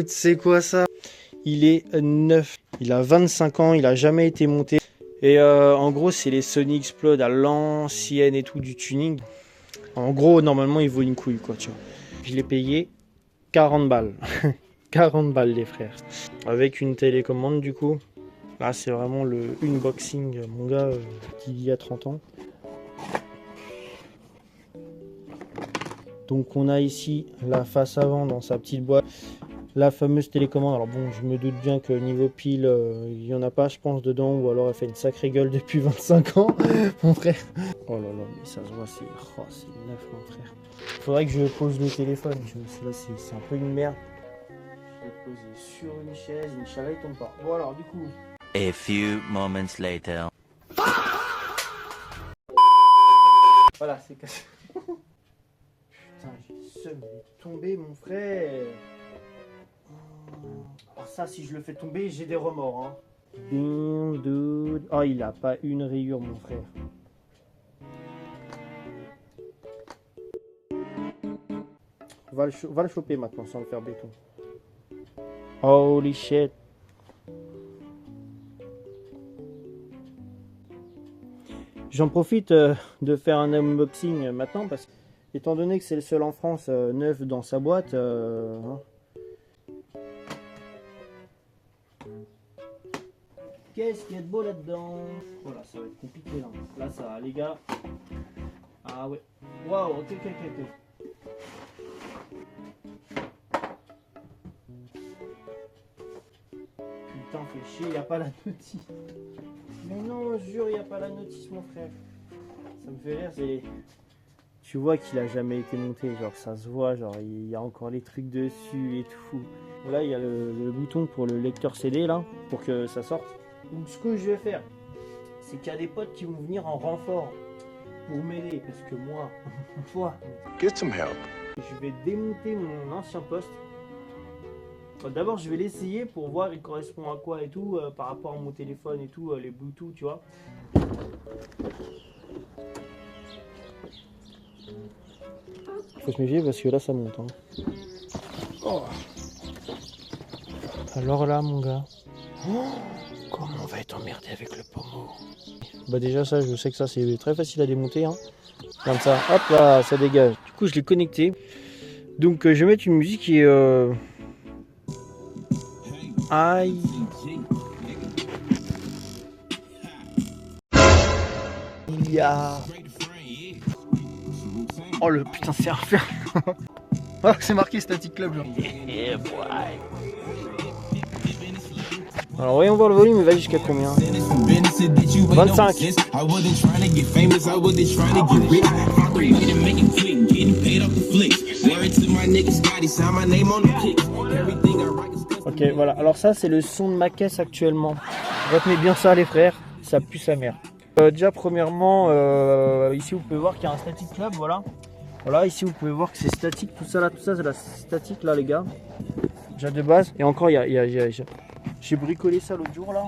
Écoute, c'est quoi ça? Il est neuf. Il a 25 ans, il a jamais été monté. Et en gros, c'est les Sony Explode à l'ancienne et tout du tuning. En gros, normalement, il vaut une couille, quoi, tu vois. Je l'ai payé 40 balles. 40 balles, les frères. Avec une télécommande, du coup. Là, c'est vraiment le unboxing, mon gars, d'il y a 30 ans. Donc, on a ici la face avant dans sa petite boîte. La fameuse télécommande. Alors bon, je me doute bien que niveau pile, il n'y en a pas, je pense, dedans. Ou alors elle fait une sacrée gueule depuis 25 ans, mon frère. Oh là là, mais ça se voit, c'est neuf, mon frère. Faudrait que je pose le téléphone. Là, c'est un peu une merde. Je vais le poser sur une chaise. Inch'Allah, il tombe pas. Bon, alors, du coup... A few moments later. Voilà, c'est cassé. Putain, j'ai seum de tomber, mon frère. Alors ça, si je le fais tomber, j'ai des remords. Hein. Oh, il a pas une rayure, mon frère. Va le choper maintenant sans le faire béton. Holy shit. J'en profite de faire un unboxing maintenant parce que, étant donné que c'est le seul en France neuf dans sa boîte, hein. Qu'est-ce qu'il y a de beau là-dedans? Voilà, ça va être compliqué là. Là, ça va, les gars. Ah ouais. Waouh, ok. Putain, fait chier, y a pas la notice. Mais non, je jure, y a pas la notice, mon frère. Ça me fait rire, c'est... Tu vois qu'il a jamais été monté, genre ça se voit, genre il y a encore les trucs dessus et tout. Là, il y a le bouton pour le lecteur CD là, pour que ça sorte. Donc ce que je vais faire, c'est qu'il y a des potes qui vont venir en renfort pour m'aider, parce que moi, Get some help. je vais démonter mon ancien poste. D'abord, je vais l'essayer pour voir il correspond à quoi et tout, par rapport à mon téléphone et tout, les Bluetooth, tu vois. Faut se méfier parce que là, ça monte. Hein. Oh. Alors là, mon gars, comment on va être emmerdé avec le pommeau? Bah déjà ça, je sais que ça c'est très facile à démonter. Hein. Comme ça, hop là, ça dégage. Du coup, je l'ai connecté. Donc, je vais mettre une musique qui est... Aïe. Il y a... Oh le putain, c'est infernal. Oh, c'est marqué Static Club genre. Yeah, boy. Alors voyons voir le volume, il va jusqu'à combien? 25. Ok, voilà. Alors ça, c'est le son de ma caisse actuellement. Retenez bien ça, les frères. Ça pue sa mère. Déjà, premièrement, ici, vous pouvez voir qu'il y a un Static Club, voilà. Voilà, ici, vous pouvez voir que c'est statique. Tout ça, c'est la statique, là, les gars. Déjà de base. Et encore, j'ai bricolé ça l'autre jour, là.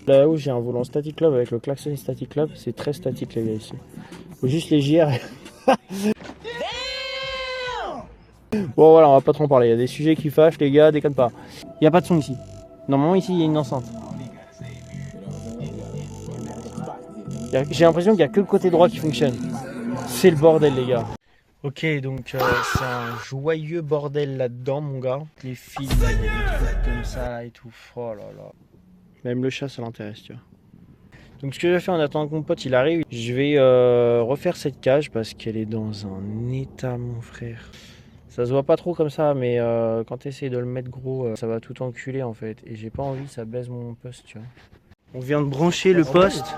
Là-haut, j'ai un volant Static Club avec le klaxon Static Club. C'est très statique, les gars, ici. Faut juste les JR. Bon, voilà, on va pas trop en parler. Il y a des sujets qui fâchent, les gars, déconne pas. Il n'y a pas de son ici. Normalement, ici, il y a une enceinte. J'ai l'impression qu'il n'y a que le côté droit qui fonctionne. C'est le bordel, les gars. Ok, donc c'est un joyeux bordel là-dedans, mon gars. Les fils, des trucs comme ça et tout. Oh là là. Même le chat, ça l'intéresse, tu vois. Donc ce que je vais faire en attendant que mon pote il arrive, je vais refaire cette cage parce qu'elle est dans un état, mon frère. Ça se voit pas trop comme ça, mais quand tu essaies de le mettre gros, ça va tout enculer en fait. Et j'ai pas envie que ça baise mon poste, tu vois. On vient de brancher le poste.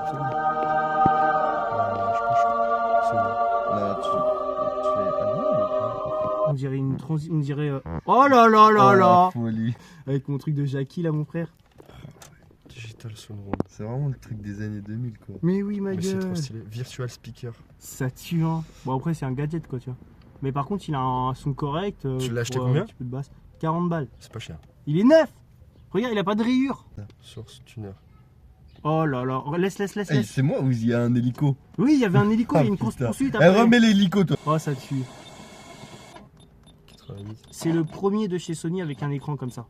On dirait une transition. On dirait. Oh là là là là! Folie. Avec mon truc de Jackie là, mon frère. Digital Soundroom. C'est vraiment le truc des années 2000 quoi. Mais oui, ma gueule. C'est trop stylé. Virtual Speaker. Ça tue, hein. Bon, après, c'est un gadget quoi, tu vois. Mais par contre, il a un son correct. Tu l'as acheté combien? Un petit peu de basse. 40 balles. C'est pas cher. Il est neuf! Regarde, il a pas de rayures. Source tuner. Oh là là, laisse. Hey, c'est moi ou il y a un hélico? Oui, il y avait un hélico, il y a une course poursuite après. Remets l'hélico toi. Oh, ça tue. 90 limite. C'est le premier de chez Sony avec un écran comme ça.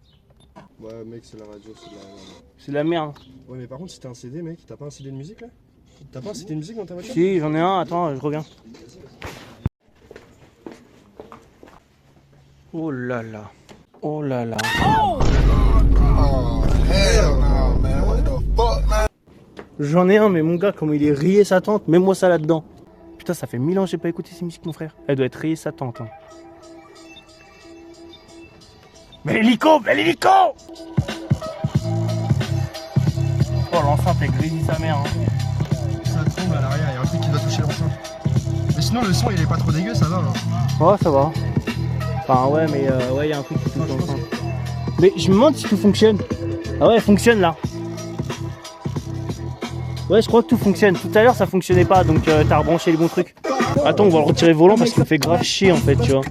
Ouais, mec, c'est la radio, c'est de la merde. C'est de la merde. Ouais, mais par contre, si t'as un CD, mec, t'as pas un CD de musique là? T'as pas un CD de musique dans ta voiture? Si, j'en ai un, attends, je reviens. Oh là là. Oh là là. J'en ai un, mais mon gars, comment il est rayé sa tente, mets-moi ça là-dedans. Putain, ça fait 1000 ans que j'ai pas écouté ces musiques, mon frère. Elle doit être rayée sa tente. Hein. Mais l'hélico! Mais l'hélico! Oh, l'enceinte est grisée sa mère. Hein. Ça tombe à l'arrière, il y a un truc qui doit toucher l'enceinte. Mais sinon, le son il est pas trop dégueu, ça va. Hein. Ouais, ça va. Enfin, ouais, mais ouais, il y a un truc qui touche l'enceinte. Mais je me demande si tout fonctionne. Ah ouais, elle fonctionne là. Ouais, je crois que tout fonctionne. Tout à l'heure, ça fonctionnait pas, donc t'as rebranché les bons trucs. Attends, on va le retirer le volant parce qu'il me fait grave chier en fait, tu vois.